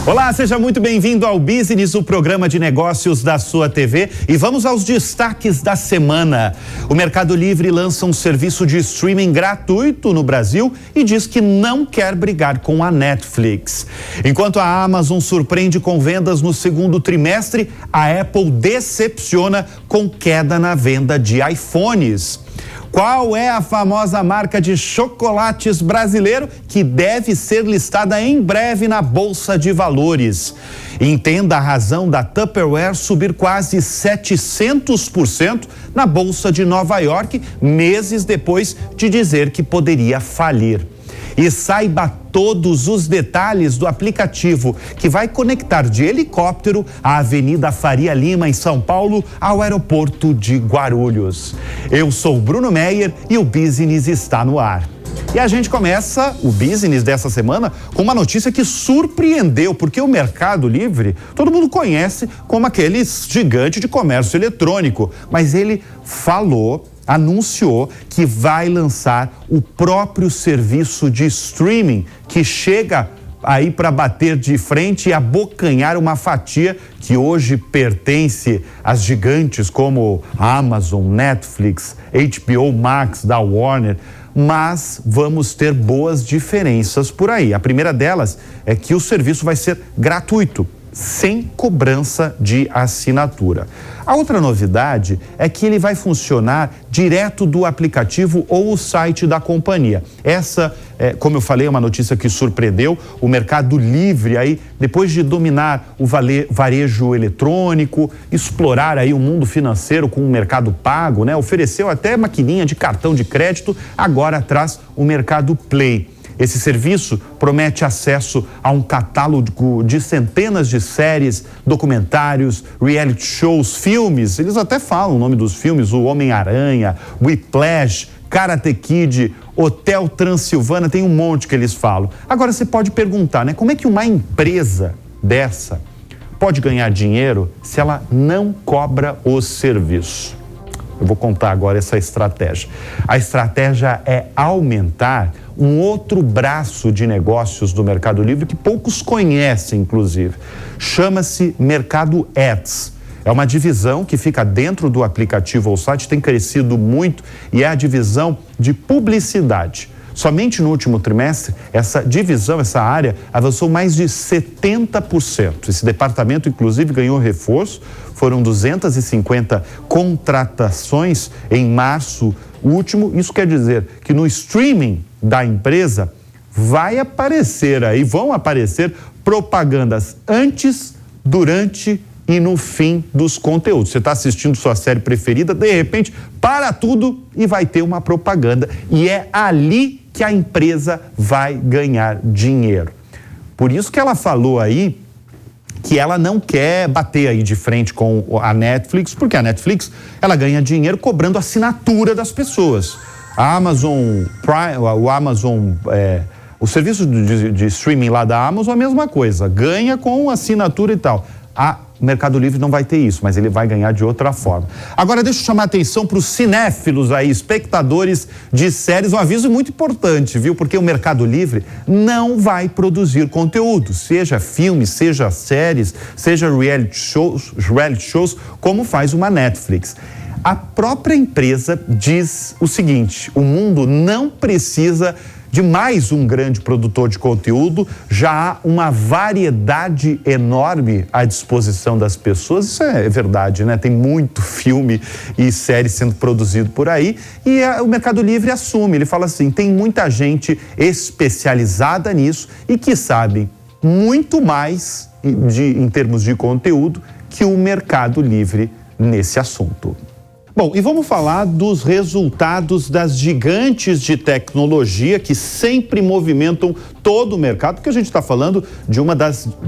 Olá, seja muito bem-vindo ao Business, o programa de negócios da sua TV. E vamos aos destaques da semana. O Mercado Livre lança um serviço de streaming gratuito no Brasil e diz que não quer brigar com a Netflix. Enquanto a Amazon surpreende com vendas no segundo trimestre, a Apple decepciona com queda na venda de iPhones. Qual é a famosa marca de chocolates brasileiro que deve ser listada em breve na Bolsa de Valores? Entenda a razão da Tupperware subir quase 700% na Bolsa de Nova York, meses depois de dizer que poderia falir. E saiba todos os detalhes do aplicativo que vai conectar de helicóptero a Avenida Faria Lima, em São Paulo, ao aeroporto de Guarulhos. Eu sou Bruno Meyer e o Business está no ar. E a gente começa o Business dessa semana com uma notícia que surpreendeu, porque o Mercado Livre, todo mundo conhece como aquele gigante de comércio eletrônico, mas ele anunciou que vai lançar o próprio serviço de streaming que chega aí para bater de frente e abocanhar uma fatia que hoje pertence às gigantes como Amazon, Netflix, HBO Max da Warner, mas vamos ter boas diferenças por aí. A primeira delas é que o serviço vai ser gratuito, sem cobrança de assinatura. A outra novidade é que ele vai funcionar direto do aplicativo ou o site da companhia. Essa, como eu falei, é uma notícia que surpreendeu. O Mercado Livre aí, depois de dominar o varejo eletrônico, explorar aí o mundo financeiro com o Mercado Pago, né? Ofereceu até maquininha de cartão de crédito, agora traz o Mercado Play. Esse serviço promete acesso a um catálogo de centenas de séries, documentários, reality shows, filmes. Eles até falam o nome dos filmes: o Homem-Aranha, Whiplash, Karate Kid, Hotel Transilvânia, tem um monte que eles falam. Agora você pode perguntar, né? Como é que uma empresa dessa pode ganhar dinheiro se ela não cobra o serviço? Eu vou contar agora essa estratégia. A estratégia é aumentar um outro braço de negócios do Mercado Livre que poucos conhecem, inclusive. Chama-se Mercado Ads. É uma divisão que fica dentro do aplicativo ou site, tem crescido muito e é a divisão de publicidade. Somente no último trimestre, essa divisão, essa área, avançou mais de 70%. Esse departamento, inclusive, ganhou reforço. Foram 250 contratações em março último. Isso quer dizer que no streaming da empresa vão aparecer propagandas antes, durante e no fim dos conteúdos. Você está assistindo sua série preferida, de repente, para tudo e vai ter uma propaganda. E é ali que a empresa vai ganhar dinheiro. Por isso que ela falou aí que ela não quer bater aí de frente com a Netflix, porque a Netflix, ela ganha dinheiro cobrando assinatura das pessoas. A Amazon Prime, o serviço de streaming lá da Amazon é a mesma coisa, ganha com assinatura e tal. O Mercado Livre não vai ter isso, mas ele vai ganhar de outra forma. Agora deixa eu chamar a atenção para os cinéfilos aí, espectadores de séries, um aviso muito importante, viu? Porque o Mercado Livre não vai produzir conteúdo, seja filmes, seja séries, seja reality shows, como faz uma Netflix. A própria empresa diz o seguinte: o mundo não precisa de mais um grande produtor de conteúdo, já há uma variedade enorme à disposição das pessoas. Isso é verdade, né? Tem muito filme e série sendo produzido por aí e o Mercado Livre assume, ele fala assim: tem muita gente especializada nisso e que sabe muito mais em termos de conteúdo que o Mercado Livre nesse assunto. Bom, e vamos falar dos resultados das gigantes de tecnologia que sempre movimentam todo o mercado, porque a gente está falando de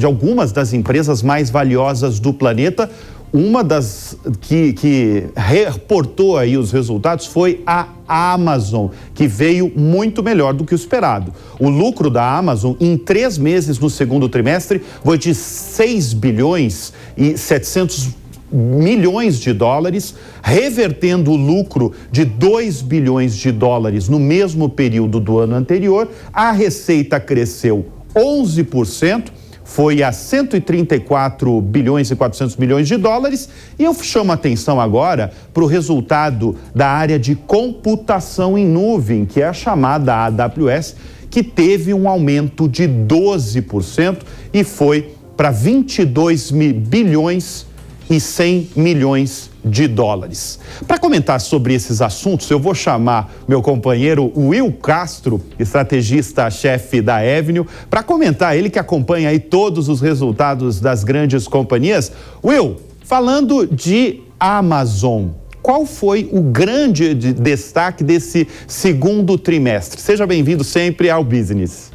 algumas das empresas mais valiosas do planeta. Uma das que reportou aí os resultados foi a Amazon, que veio muito melhor do que o esperado. O lucro da Amazon em 3 meses no segundo trimestre foi de 6 bilhões e 700 milhões de dólares, revertendo o lucro de 2 bilhões de dólares no mesmo período do ano anterior. A receita cresceu 11%, foi a 134 bilhões e 400 milhões de dólares. E eu chamo a atenção agora para o resultado da área de computação em nuvem, que é a chamada AWS, que teve um aumento de 12% e foi para 22 bilhões e 100 milhões de dólares. Para comentar sobre esses assuntos, eu vou chamar meu companheiro Will Castro, estrategista-chefe da Avenue, para comentar, ele que acompanha aí todos os resultados das grandes companhias. Will, falando de Amazon, qual foi o grande destaque desse segundo trimestre? Seja bem-vindo sempre ao Business.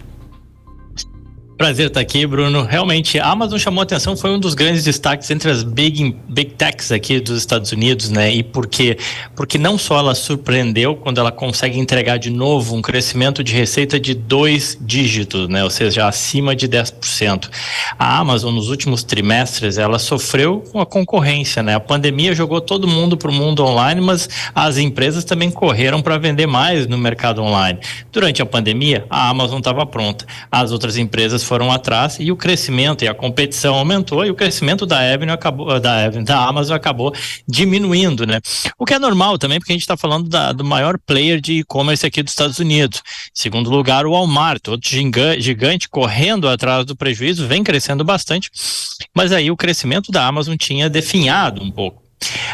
Prazer estar aqui, Bruno. Realmente, a Amazon chamou a atenção, foi um dos grandes destaques entre as big techs aqui dos Estados Unidos, né? E por quê? Porque não só ela surpreendeu quando ela consegue entregar de novo um crescimento de receita de 2 dígitos, né? Ou seja, acima de 10%. A Amazon, nos últimos trimestres, ela sofreu com a concorrência, né? A pandemia jogou todo mundo para o mundo online, mas as empresas também correram para vender mais no mercado online. Durante a pandemia, a Amazon estava pronta. As outras empresas foram atrás e o crescimento e a competição aumentou e o crescimento da Amazon acabou diminuindo, né? O que é normal também, porque a gente está falando do maior player de e-commerce aqui dos Estados Unidos. Em segundo lugar, o Walmart, outro gigante correndo atrás do prejuízo, vem crescendo bastante, mas aí o crescimento da Amazon tinha definhado um pouco.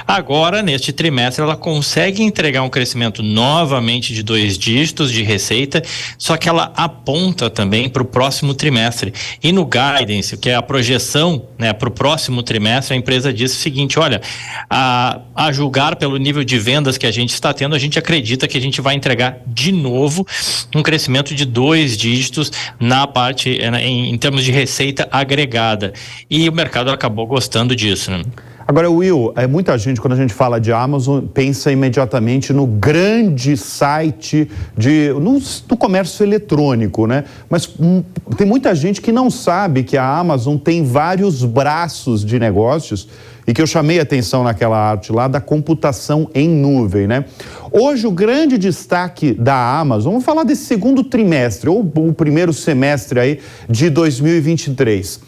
Agora, neste trimestre, ela consegue entregar um crescimento novamente de 2 dígitos de receita, só que ela aponta também para o próximo trimestre. E no guidance, que é a projeção, né, para o próximo trimestre, a empresa diz o seguinte: olha, a julgar pelo nível de vendas que a gente está tendo, a gente acredita que a gente vai entregar de novo um crescimento de 2 dígitos na parte, em termos de receita agregada. E o mercado acabou gostando disso, né? Agora, Will, muita gente, quando a gente fala de Amazon, pensa imediatamente no grande site do comércio eletrônico, né? Mas tem muita gente que não sabe que a Amazon tem vários braços de negócios e que eu chamei a atenção naquela arte lá da computação em nuvem, né? Hoje, o grande destaque da Amazon, vamos falar desse segundo trimestre, ou o primeiro semestre aí de 2023.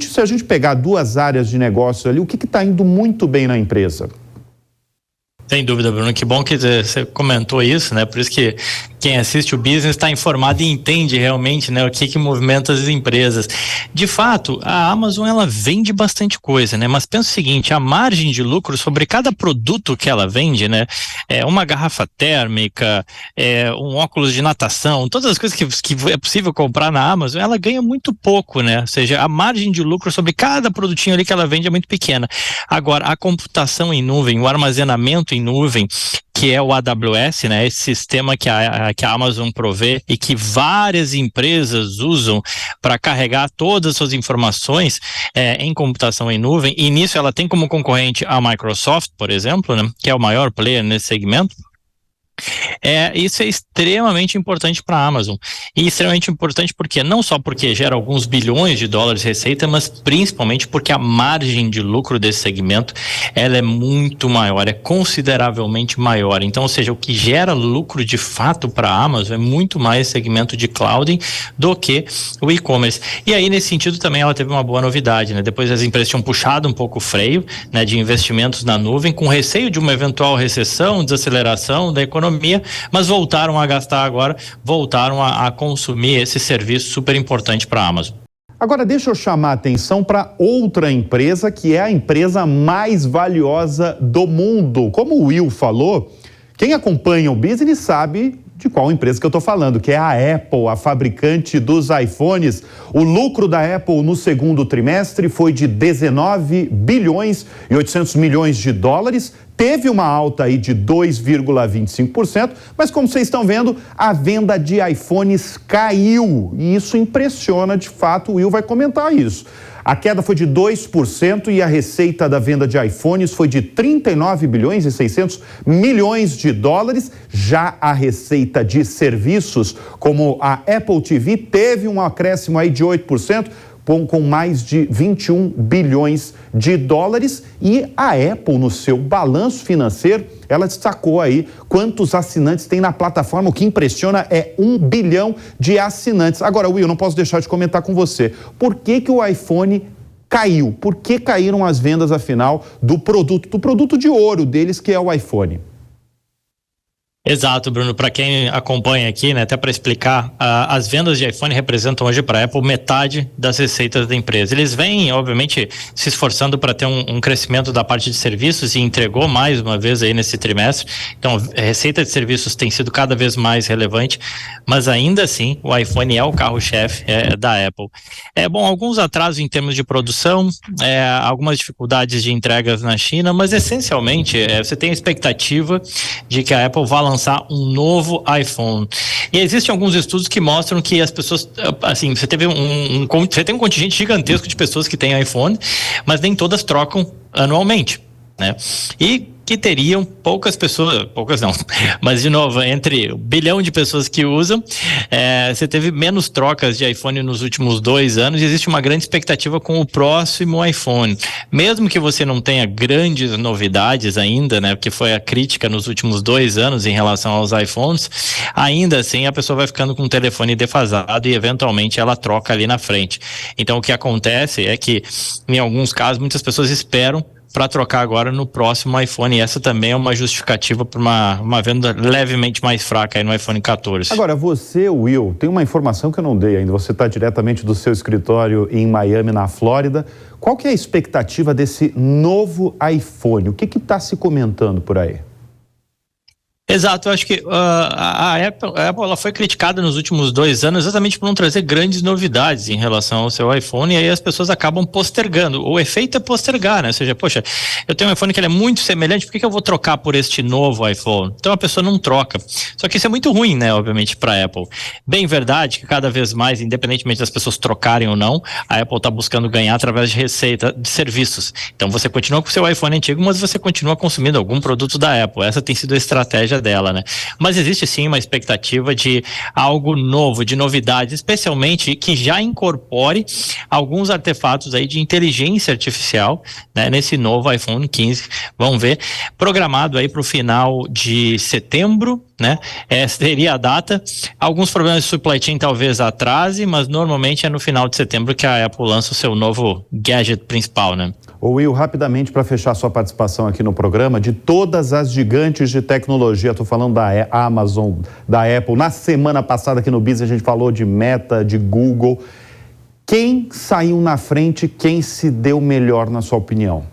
Se a gente pegar duas áreas de negócio ali, o que está indo muito bem na empresa? Sem dúvida, Bruno. Que bom que você comentou isso, né? Por isso que quem assiste o business está informado e entende realmente, né, o que movimenta as empresas. De fato, a Amazon, ela vende bastante coisa, né? Mas pensa o seguinte: a margem de lucro sobre cada produto que ela vende, né? Uma garrafa térmica, um óculos de natação, todas as coisas que é possível comprar na Amazon, ela ganha muito pouco, né? Ou seja, a margem de lucro sobre cada produtinho ali que ela vende é muito pequena. Agora, a computação em nuvem, o armazenamento em nuvem, que é o AWS, né? Esse sistema que a Amazon provê e que várias empresas usam para carregar todas as suas informações em computação em nuvem, e nisso ela tem como concorrente a Microsoft, por exemplo, né? Que é o maior player nesse segmento. Isso é extremamente importante para a Amazon, e extremamente importante porque não só porque gera alguns bilhões de dólares de receita, mas principalmente porque a margem de lucro desse segmento ela é muito maior, é consideravelmente maior. Então, ou seja, o que gera lucro de fato para a Amazon é muito mais segmento de cloud do que o e-commerce. E aí, nesse sentido, também ela teve uma boa novidade, né? Depois as empresas tinham puxado um pouco o freio, né, de investimentos na nuvem, com receio de uma eventual recessão, desaceleração da economia, mas voltaram a gastar agora, voltaram a consumir esse serviço super importante para a Amazon. Agora, deixa eu chamar a atenção para outra empresa, que é a empresa mais valiosa do mundo. Como o Will falou, quem acompanha o business sabe de qual empresa que eu estou falando, que é a Apple, a fabricante dos iPhones. O lucro da Apple no segundo trimestre foi de 19 bilhões e 800 milhões de dólares, teve uma alta aí de 2,25%, mas como vocês estão vendo, a venda de iPhones caiu, e isso impressiona de fato, o Will vai comentar isso. A queda foi de 2% e a receita da venda de iPhones foi de 39 bilhões e 600 milhões de dólares. Já a receita de serviços, como a Apple TV, teve um acréscimo aí de 8%. com mais de 21 bilhões de dólares, e a Apple, no seu balanço financeiro, ela destacou aí quantos assinantes tem na plataforma. O que impressiona é 1 bilhão de assinantes. Agora, Will, não posso deixar de comentar com você. Por que o iPhone caiu? Por que caíram as vendas, afinal, do produto de ouro deles, que é o iPhone? Exato, Bruno. Para quem acompanha aqui, né, até para explicar, as vendas de iPhone representam hoje para a Apple metade das receitas da empresa. Eles vêm, obviamente, se esforçando para ter um crescimento da parte de serviços e entregou mais uma vez aí nesse trimestre. Então, a receita de serviços tem sido cada vez mais relevante, mas ainda assim, o iPhone é o carro-chefe da Apple. Alguns atrasos em termos de produção, algumas dificuldades de entregas na China, mas essencialmente você tem a expectativa de que a Apple vá lançar um novo iPhone. E existem alguns estudos que mostram que as pessoas, assim, você tem um contingente gigantesco de pessoas que têm iPhone, mas nem todas trocam anualmente, né? E que teriam poucas não, mas de novo, entre 1 bilhão de pessoas que usam, você teve menos trocas de iPhone nos últimos 2 anos, e existe uma grande expectativa com o próximo iPhone. Mesmo que você não tenha grandes novidades ainda, né, que foi a crítica nos últimos 2 anos em relação aos iPhones, ainda assim a pessoa vai ficando com o telefone defasado e eventualmente ela troca ali na frente. Então o que acontece é que, em alguns casos, muitas pessoas esperam para trocar agora no próximo iPhone, e essa também é uma justificativa para uma venda levemente mais fraca aí no iPhone 14. Agora, você, Will, tem uma informação que eu não dei ainda. Você está diretamente do seu escritório em Miami, na Flórida. Qual que é a expectativa desse novo iPhone? O que está se comentando por aí? Exato, eu acho que a Apple ela foi criticada nos últimos 2 anos exatamente por não trazer grandes novidades em relação ao seu iPhone, e aí as pessoas acabam postergando. O efeito é postergar, né? Ou seja, poxa, eu tenho um iPhone que ele é muito semelhante, por que eu vou trocar por este novo iPhone? Então a pessoa não troca. Só que isso é muito ruim, né, obviamente, para a Apple. Bem verdade que cada vez mais, independentemente das pessoas trocarem ou não, a Apple está buscando ganhar através de receita de serviços. Então você continua com o seu iPhone antigo, mas você continua consumindo algum produto da Apple. Essa tem sido a estratégia dela, né? Mas existe sim uma expectativa de algo novo, de novidades, especialmente que já incorpore alguns artefatos aí de inteligência artificial, né, nesse novo iPhone 15. Vamos ver, programado aí para o final de setembro, né? Seria a data. Alguns problemas de supply chain talvez atrase, mas normalmente é no final de setembro que a Apple lança o seu novo gadget principal, né? Ô Will, rapidamente para fechar sua participação aqui no programa, de todas as gigantes de tecnologia, estou falando da Amazon, da Apple, na semana passada aqui no Biz a gente falou de Meta, de Google. Quem saiu na frente, quem se deu melhor na sua opinião?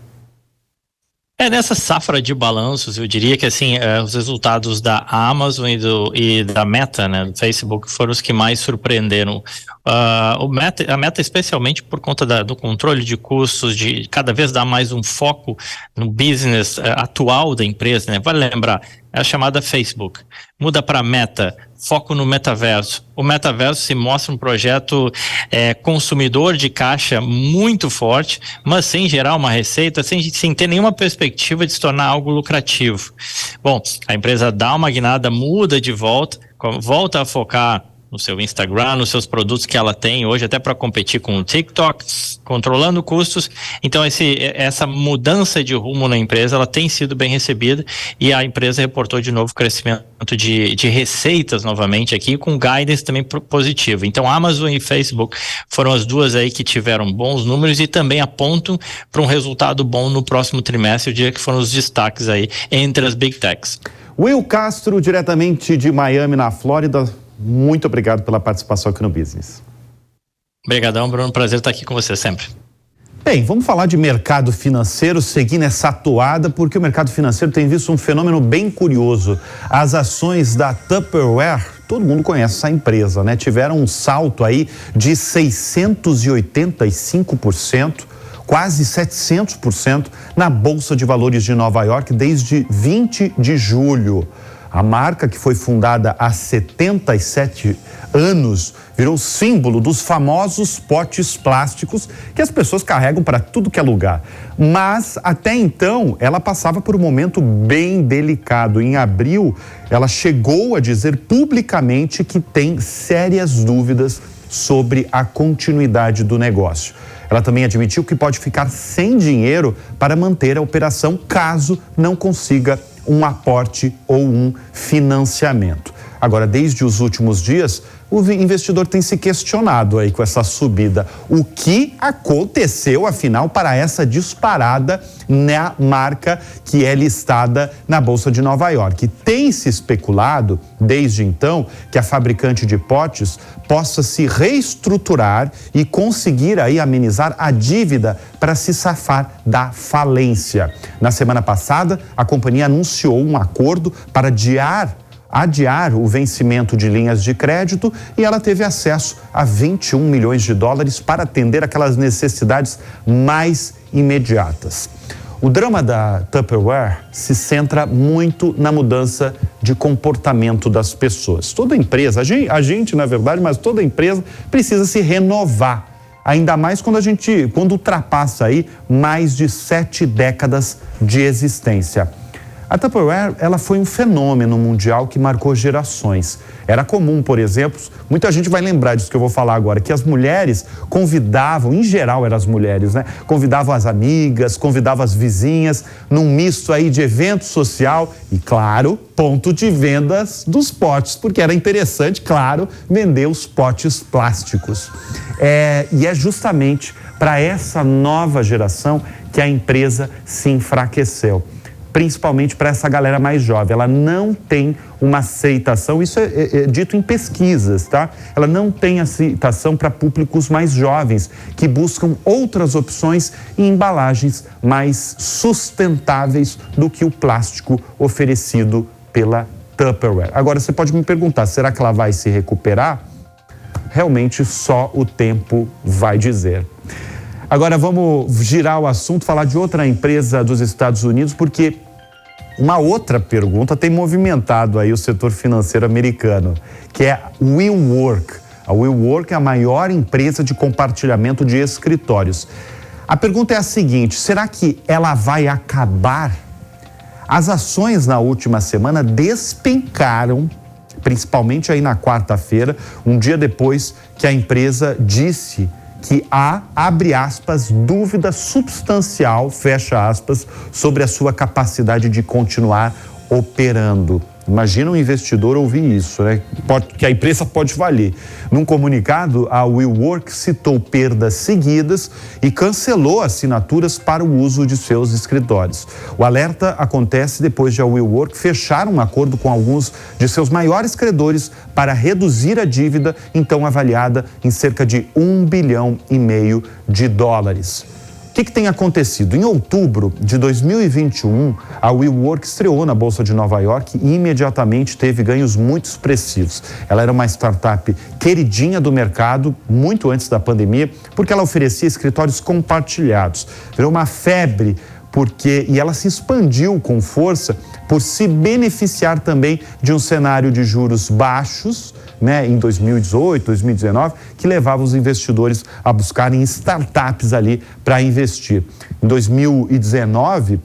Nessa safra de balanços, eu diria que assim, os resultados da Amazon e da Meta, né, do Facebook, foram os que mais surpreenderam. A Meta especialmente por conta do controle de custos, de cada vez dar mais um foco no business atual da empresa, né? Vale lembrar, é a chamada Facebook. Muda para Meta, foco no metaverso. O metaverso se mostra um projeto consumidor de caixa muito forte, mas sem gerar uma receita, sem ter nenhuma perspectiva de se tornar algo lucrativo. Bom, a empresa dá uma guinada, muda de volta a focar no seu Instagram, nos seus produtos que ela tem hoje, até para competir com o TikTok, controlando custos. Então essa mudança de rumo na empresa, ela tem sido bem recebida, e a empresa reportou de novo crescimento de receitas novamente aqui, com guidance também positivo. Então Amazon e Facebook foram as duas aí que tiveram bons números e também apontam para um resultado bom no próximo trimestre. Eu diria que foram os destaques aí entre as Big Techs. Will Castro, diretamente de Miami, na Flórida, muito obrigado pela participação aqui no Business. Obrigadão, Bruno. Prazer estar aqui com você sempre. Bem, vamos falar de mercado financeiro, seguindo essa toada, porque o mercado financeiro tem visto um fenômeno bem curioso. As ações da Tupperware, todo mundo conhece essa empresa, né? Tiveram um salto aí de 685%, quase 700% na Bolsa de Valores de Nova York desde 20 de julho. A marca, que foi fundada há 77 anos, virou símbolo dos famosos potes plásticos que as pessoas carregam para tudo que é lugar. Mas, até então, ela passava por um momento bem delicado. Em abril, ela chegou a dizer publicamente que tem sérias dúvidas sobre a continuidade do negócio. Ela também admitiu que pode ficar sem dinheiro para manter a operação caso não consiga um aporte ou um financiamento. Agora, desde os últimos dias, o investidor tem se questionado aí com essa subida. O que aconteceu, afinal, para essa disparada na marca que é listada na Bolsa de Nova York? Tem se especulado, desde então, que a fabricante de potes possa se reestruturar e conseguir aí amenizar a dívida para se safar da falência. Na semana passada, a companhia anunciou um acordo para adiar o vencimento de linhas de crédito e ela teve acesso a 21 milhões de dólares para atender aquelas necessidades mais imediatas. O drama da Tupperware se centra muito na mudança de comportamento das pessoas. Toda empresa, a gente na verdade, mas toda empresa precisa se renovar. Ainda mais quando ultrapassa aí mais de 7 décadas de existência. A Tupperware, ela foi um fenômeno mundial que marcou gerações. Era comum, por exemplo, muita gente vai lembrar disso que eu vou falar agora, que as mulheres convidavam, em geral eram as mulheres, né? Convidavam as amigas, convidavam as vizinhas, num misto aí de evento social e, claro, ponto de vendas dos potes, porque era interessante, claro, vender os potes plásticos. E é justamente para essa nova geração que a empresa se enfraqueceu. Principalmente para essa galera mais jovem. Ela não tem uma aceitação, isso é dito em pesquisas, tá? Ela não tem aceitação para públicos mais jovens, que buscam outras opções e embalagens mais sustentáveis do que o plástico oferecido pela Tupperware. Agora, você pode me perguntar, será que ela vai se recuperar? Realmente, só o tempo vai dizer. Agora vamos girar o assunto, falar de outra empresa dos Estados Unidos, porque uma outra pergunta tem movimentado aí o setor financeiro americano, que é a WeWork. A WeWork é a maior empresa de compartilhamento de escritórios. A pergunta é a seguinte: será que ela vai acabar? As ações na última semana despencaram, principalmente aí na quarta-feira, um dia depois que a empresa disse que há, abre aspas, dúvida substancial, fecha aspas, sobre a sua capacidade de continuar operando. Imagina um investidor ouvir isso, né? Que a empresa pode falir. Num comunicado, a WeWork citou perdas seguidas e cancelou assinaturas para o uso de seus escritórios. O alerta acontece depois de a WeWork fechar um acordo com alguns de seus maiores credores para reduzir a dívida, então avaliada em cerca de 1,5 bilhão de dólares. O que tem acontecido? Em outubro de 2021, a WeWork estreou na Bolsa de Nova York e imediatamente teve ganhos muito expressivos. Ela era uma startup queridinha do mercado, muito antes da pandemia, porque ela oferecia escritórios compartilhados. Virou uma febre, e ela se expandiu com força por se beneficiar também de um cenário de juros baixos, né, em 2018, 2019, que levava os investidores a buscarem startups ali para investir. Em 2019,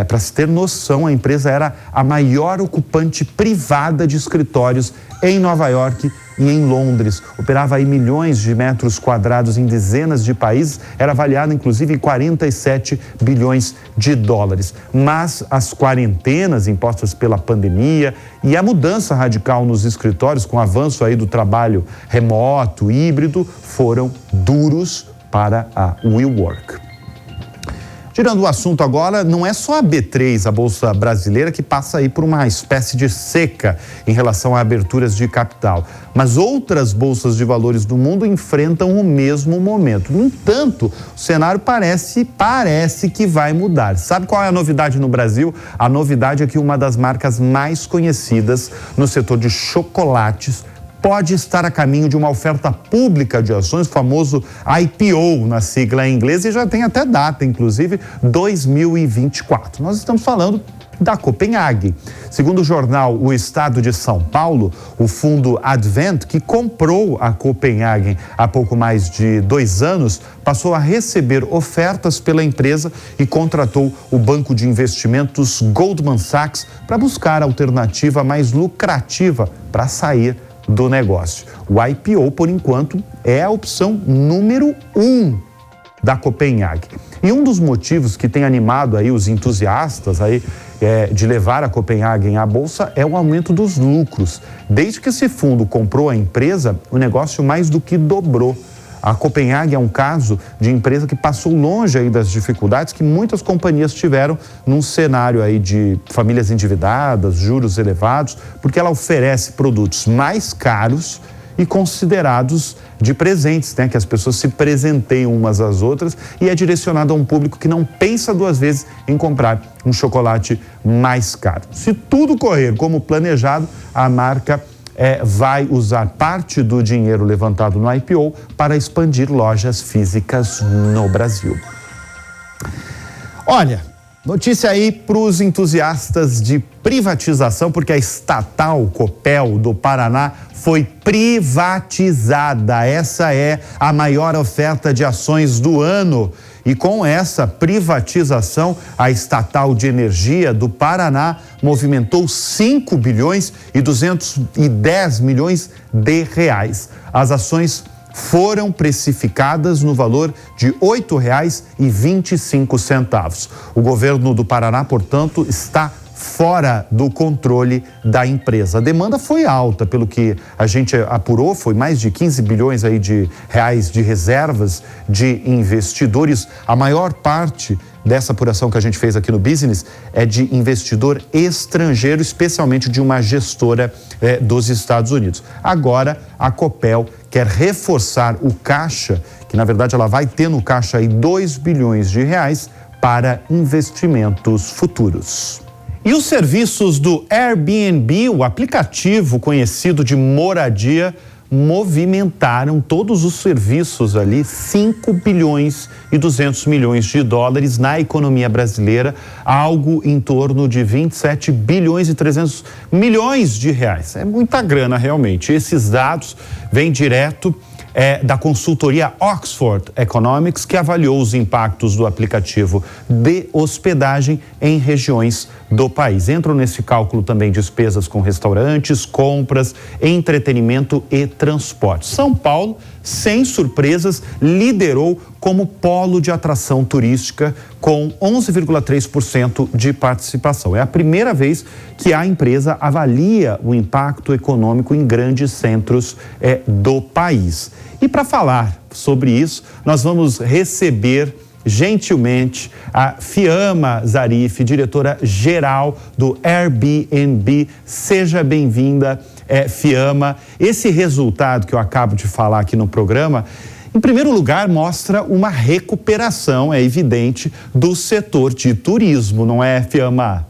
para se ter noção, a empresa era a maior ocupante privada de escritórios em Nova York e em Londres. Operava aí milhões de metros quadrados em dezenas de países, era avaliada inclusive em 47 bilhões de dólares. Mas as quarentenas impostas pela pandemia e a mudança radical nos escritórios, com o avanço aí do trabalho remoto, híbrido, foram duros para a WeWork. Tirando o assunto agora, não é só a B3, a Bolsa Brasileira, que passa aí por uma espécie de seca em relação a aberturas de capital, mas outras bolsas de valores do mundo enfrentam o mesmo momento. No entanto, o cenário parece que vai mudar. Sabe qual é a novidade no Brasil? A novidade é que uma das marcas mais conhecidas no setor de chocolates pode estar a caminho de uma oferta pública de ações, o famoso IPO na sigla em inglês, e já tem até data, inclusive 2024. Nós estamos falando da Copenhague. Segundo o jornal O Estado de São Paulo, o fundo Advent, que comprou a Copenhagen há pouco mais de 2 anos, passou a receber ofertas pela empresa e contratou o banco de investimentos Goldman Sachs para buscar a alternativa mais lucrativa para sair do negócio. O IPO, por enquanto, é a opção número 1 da Copenhague. E um dos motivos que tem animado aí os entusiastas aí, de levar a Copenhague à bolsa é o aumento dos lucros. Desde que esse fundo comprou a empresa, o negócio mais do que dobrou. A Copenhague é um caso de empresa que passou longe aí das dificuldades que muitas companhias tiveram num cenário aí de famílias endividadas, juros elevados, porque ela oferece produtos mais caros e considerados de presentes, né? Que as pessoas se presenteiam umas às outras e é direcionado a um público que não pensa duas vezes em comprar um chocolate mais caro. Se tudo correr como planejado, a marca vai usar parte do dinheiro levantado no IPO para expandir lojas físicas no Brasil. Olha, notícia aí para os entusiastas de privatização, porque a estatal Copel do Paraná foi privatizada. Essa é a maior oferta de ações do ano. E com essa privatização, a estatal de energia do Paraná movimentou 5 bilhões e 210 milhões de reais. As ações foram precificadas no valor de R$ 8,25. O governo do Paraná, portanto, está fora do controle da empresa. A demanda foi alta, pelo que a gente apurou, foi mais de 15 bilhões aí de reais de reservas de investidores. A maior parte dessa apuração que a gente fez aqui no Business é de investidor estrangeiro, especialmente de uma gestora dos Estados Unidos. Agora, a Copel quer reforçar o caixa, que na verdade ela vai ter no caixa aí 2 bilhões de reais para investimentos futuros. E os serviços do Airbnb, o aplicativo conhecido de moradia, movimentaram todos os serviços ali, 5 bilhões e 200 milhões de dólares na economia brasileira, algo em torno de 27 bilhões e 300 milhões de reais. É muita grana realmente. Esses dados vêm direto da consultoria Oxford Economics, que avaliou os impactos do aplicativo de hospedagem em regiões do país. Entram nesse cálculo também despesas com restaurantes, compras, entretenimento e transporte. São Paulo, sem surpresas, liderou como polo de atração turística com 11,3% de participação. É a primeira vez que a empresa avalia o impacto econômico em grandes centros do país. E para falar sobre isso, nós vamos receber gentilmente a Fiamma Zarif, diretora-geral do Airbnb. Seja bem-vinda, Fiamma. Esse resultado que eu acabo de falar aqui no programa, em primeiro lugar, mostra uma recuperação, é evidente, do setor de turismo, não é, Fiamma?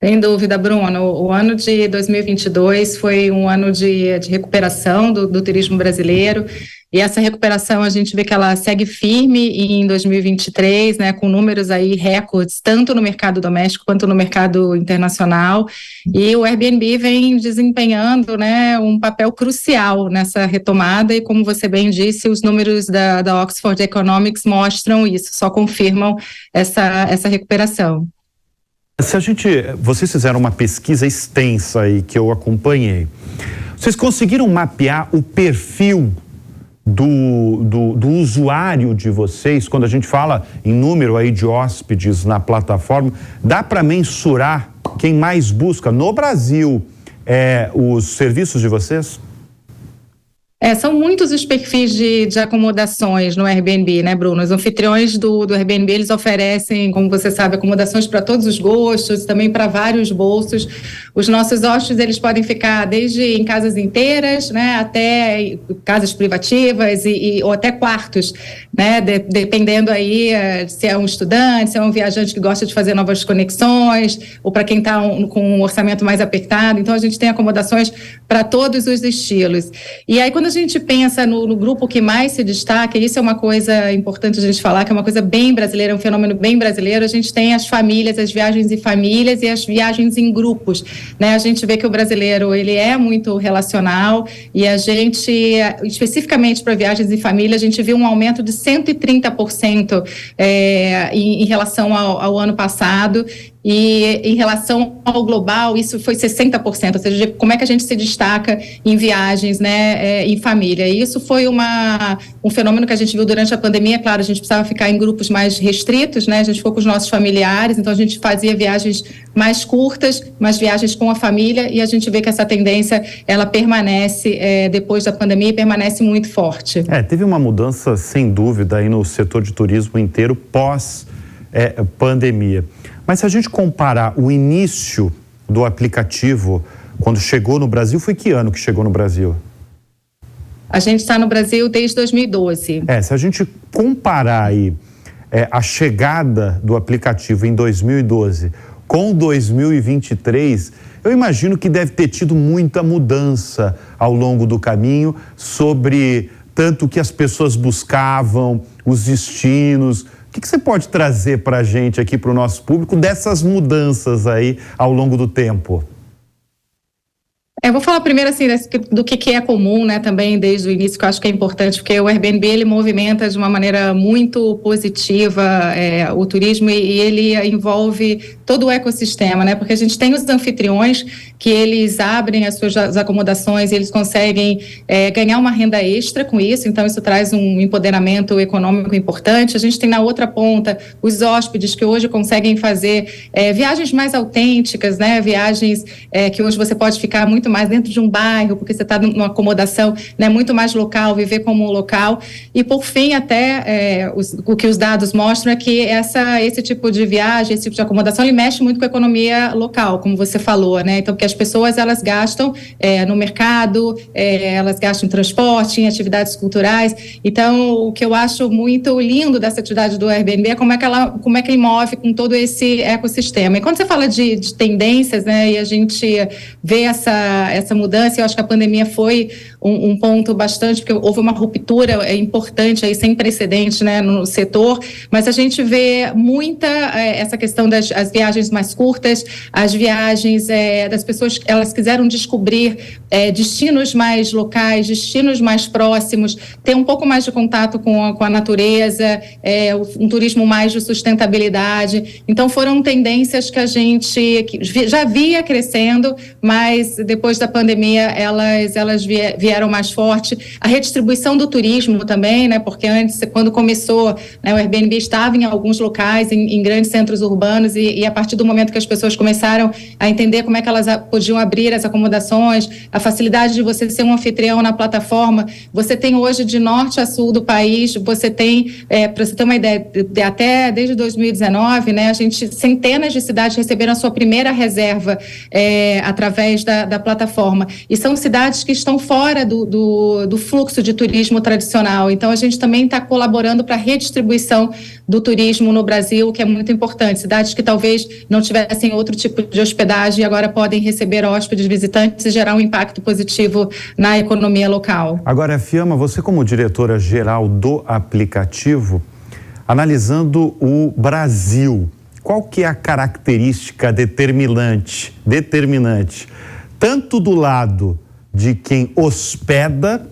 Sem dúvida, Bruno. O ano de 2022 foi um ano de recuperação do turismo brasileiro. E essa recuperação a gente vê que ela segue firme em 2023, né, com números aí recordes, tanto no mercado doméstico quanto no mercado internacional. E o Airbnb vem desempenhando, né, um papel crucial nessa retomada e, como você bem disse, os números da Oxford Economics mostram isso, só confirmam essa recuperação. Vocês fizeram uma pesquisa extensa aí que eu acompanhei. Vocês conseguiram mapear o perfil do usuário de vocês? Quando a gente fala em número aí de hóspedes na plataforma, dá para mensurar quem mais busca no Brasil os serviços de vocês? São muitos os perfis de acomodações no Airbnb, né, Bruno? Os anfitriões do Airbnb, eles oferecem, como você sabe, acomodações para todos os gostos, também para vários bolsos. Os nossos hóspedes, eles podem ficar desde em casas inteiras, né, até casas privativas ou até quartos, né, dependendo aí se é um estudante, se é um viajante que gosta de fazer novas conexões, ou para quem está com um orçamento mais apertado. Então, a gente tem acomodações para todos os estilos. E aí, quando a gente pensa no grupo que mais se destaca, e isso é uma coisa importante a gente falar, que é uma coisa bem brasileira, é um fenômeno bem brasileiro, a gente tem as famílias, as viagens em famílias e as viagens em grupos, né? A gente vê que o brasileiro, ele é muito relacional e a gente, especificamente para viagens em família, a gente viu um aumento de 130% em relação ao ano passado. e em relação ao global, isso foi 60%, ou seja, como é que a gente se destaca em viagens, né, em família. E isso foi um fenômeno que a gente viu durante a pandemia. Claro, a gente precisava ficar em grupos mais restritos, né, a gente ficou com os nossos familiares, então a gente fazia viagens mais curtas, mas viagens com a família, e a gente vê que essa tendência, ela permanece depois da pandemia e permanece muito forte. Teve uma mudança, sem dúvida, aí no setor de turismo inteiro pós-pandemia. Mas se a gente comparar o início do aplicativo, quando chegou no Brasil, foi que ano que chegou no Brasil? A gente está no Brasil desde 2012. Se a gente comparar aí a chegada do aplicativo em 2012 com 2023, eu imagino que deve ter tido muita mudança ao longo do caminho sobre tanto o que as pessoas buscavam, os destinos. O que você pode trazer para a gente aqui, para o nosso público, dessas mudanças aí ao longo do tempo? Eu vou falar primeiro assim do que é comum, né, também desde o início, que eu acho que é importante, porque o Airbnb, ele movimenta de uma maneira muito positiva o turismo, e ele envolve todo o ecossistema, né, porque a gente tem os anfitriões que eles abrem as suas acomodações e eles conseguem ganhar uma renda extra com isso, então isso traz um empoderamento econômico importante. A gente tem na outra ponta os hóspedes que hoje conseguem fazer viagens mais autênticas, né, viagens que hoje você pode ficar muito mais dentro de um bairro, porque você está numa acomodação, né, muito mais local, viver como um local. E por fim, até o que os dados mostram é que esse tipo de viagem, esse tipo de acomodação, ele mexe muito com a economia local, como você falou, né? Então, porque as pessoas, elas gastam no mercado, elas gastam em transporte, em atividades culturais. Então, o que eu acho muito lindo dessa atividade do Airbnb é como é que ele move com todo esse ecossistema. E quando você fala de tendências, né, e a gente vê essa mudança, eu acho que a pandemia foi um ponto bastante, porque houve uma ruptura importante aí, sem precedentes, né, no setor, mas a gente vê muita essa questão das viagens mais curtas, as viagens das pessoas, elas quiseram descobrir destinos mais locais, destinos mais próximos, ter um pouco mais de contato com a natureza, um turismo mais de sustentabilidade. Então foram tendências que a gente já via crescendo, mas depois da pandemia elas vieram mais forte. A redistribuição do turismo também, né, porque antes, quando começou, né, o Airbnb estava em alguns locais, em grandes centros urbanos, e a partir do momento que as pessoas começaram a entender como é que elas podiam abrir as acomodações, a facilidade de você ser um anfitrião na plataforma, você tem hoje de norte a sul do país, você tem, para você ter uma ideia, até desde 2019, né, a gente, centenas de cidades receberam a sua primeira reserva através da plataforma, e são cidades que estão fora do fluxo de turismo tradicional. Então a gente também está colaborando para a redistribuição do turismo no Brasil, que é muito importante. Cidades que talvez não tivessem outro tipo de hospedagem agora podem receber hóspedes visitantes e gerar um impacto positivo na economia local. Agora, Fiamma, você como diretora-geral do aplicativo, analisando o Brasil, qual que é a característica determinante, tanto do lado de quem hospeda,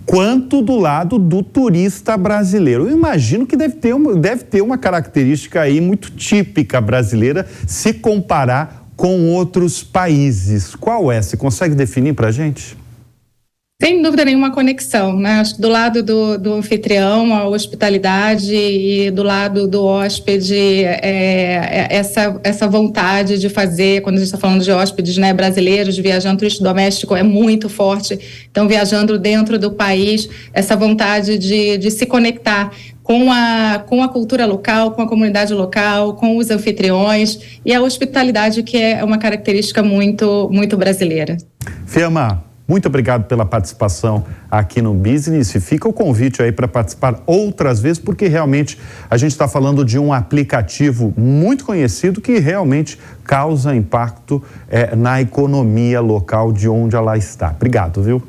quanto do lado do turista brasileiro? Eu imagino que deve ter uma característica aí muito típica brasileira, se comparar com outros países. Qual é? Você consegue definir para a gente? Sem dúvida nenhuma, conexão, né? Acho que do lado do anfitrião, a hospitalidade, e do lado do hóspede, essa vontade de fazer, quando a gente está falando de hóspedes, né, brasileiros, viajando turista doméstico, é muito forte. Então, viajando dentro do país, essa vontade de se conectar com a cultura local, com a comunidade local, com os anfitriões, e a hospitalidade, que é uma característica muito, muito brasileira. Fiamma, muito obrigado pela participação aqui no Business. Fica o convite aí para participar outras vezes, porque realmente a gente está falando de um aplicativo muito conhecido que realmente causa impacto na economia local de onde ela está. Obrigado, viu?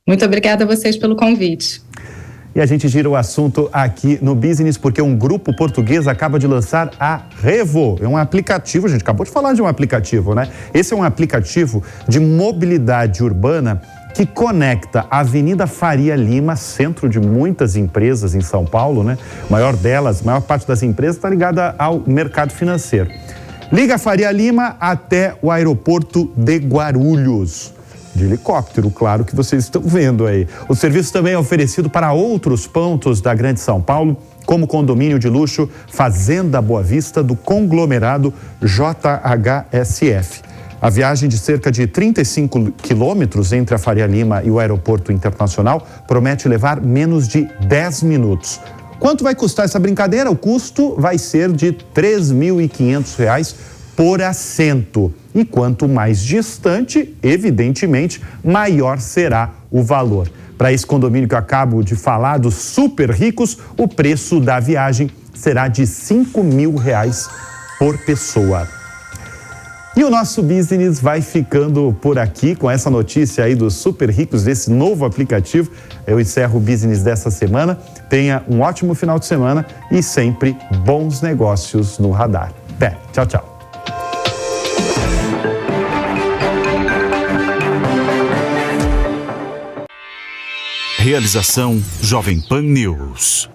Muito obrigada a vocês pelo convite. E a gente gira o assunto aqui no Business porque um grupo português acaba de lançar a Revo. É um aplicativo, a gente acabou de falar de um aplicativo, né? Esse é um aplicativo de mobilidade urbana que conecta a Avenida Faria Lima, centro de muitas empresas em São Paulo, né? Maior parte das empresas está ligada ao mercado financeiro. Liga a Faria Lima até o aeroporto de Guarulhos. De helicóptero, claro que vocês estão vendo aí. O serviço também é oferecido para outros pontos da Grande São Paulo, como o condomínio de luxo Fazenda Boa Vista do conglomerado JHSF. A viagem de cerca de 35 quilômetros entre a Faria Lima e o aeroporto internacional promete levar menos de 10 minutos. Quanto vai custar essa brincadeira? O custo vai ser de R$ 3.500 por assento. E quanto mais distante, evidentemente, maior será o valor. Para esse condomínio que eu acabo de falar, dos super ricos, o preço da viagem será de R$ 5.000 por pessoa. E o nosso business vai ficando por aqui com essa notícia aí dos super ricos, desse novo aplicativo. Eu encerro o business dessa semana. Tenha um ótimo final de semana e sempre bons negócios no radar. Até. Tchau, tchau. Realização Jovem Pan News.